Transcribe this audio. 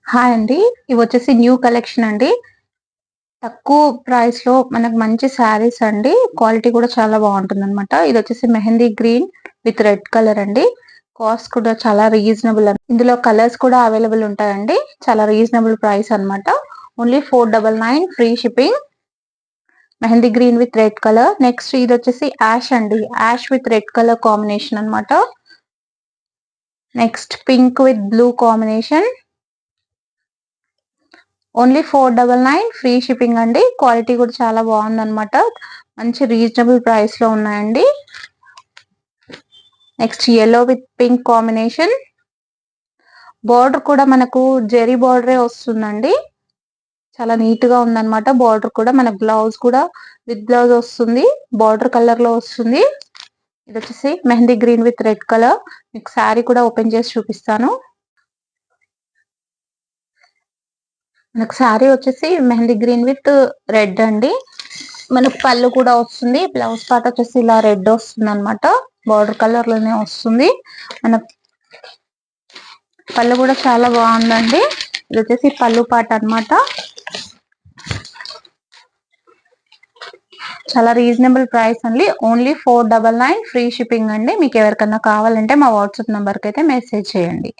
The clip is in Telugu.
హాయ్ అండి. ఇవి వచ్చేసి న్యూ కలెక్షన్ అండి. తక్కువ ప్రైస్ లో మనకు మంచి శారీస్ అండి. క్వాలిటీ కూడా చాలా బాగుంటుందన్నమాట. ఇది వచ్చేసి mehndi green with red colour అండి. కాస్ట్ కూడా చాలా రీజనబుల్. ఇందులో కలర్స్ కూడా అవైలబుల్ ఉంటాయండి. చాలా రీజనబుల్ ప్రైస్ అన్నమాట. Only 499 free shipping. Mehndi green with red colour. Next ఇది వచ్చేసి యాష్ అండి. Ash with red colour combination అన్నమాట. Next pink with blue combination. Only 499 free shipping అండి. క్వాలిటీ కూడా చాలా బాగుందన్నమాట. మంచి రీజనబుల్ ప్రైస్ లో ఉన్నాయండి. Next yellow with pink combination. Border కూడా మనకు జెరీ బార్డరే వస్తుందండి. చాలా నీట్ గా ఉందన్నమాట. బార్డర్ కూడా మన బ్లౌజ్ కూడా విత్ బ్లౌజ్ వస్తుంది. బార్డర్ కలర్ లో వస్తుంది. ఇది వచ్చేసి mehndi green with red colour. మీకు శారీ కూడా ఓపెన్ చేసి చూపిస్తాను. మనకు శారీ వచ్చేసి మెహందీ గ్రీన్ విత్ రెడ్ అండి. మనకు పళ్ళు కూడా వస్తుంది. బ్లౌజ్ పార్ట్ వచ్చేసి ఇలా రెడ్ వస్తుంది అనమాట. బార్డర్ కలర్ లోనే వస్తుంది. మన పళ్ళు కూడా చాలా బాగుందండి. ఇది వచ్చేసి పళ్ళు పార్ట్ అన్నమాట. చాలా రీజనబుల్ ప్రైస్ అండి. ఓన్లీ 499 ఫ్రీ షిప్పింగ్ అండి. మీకు ఎవరికన్నా కావాలంటే మా వాట్సాప్ నంబర్ కి అయితే మెసేజ్ చేయండి.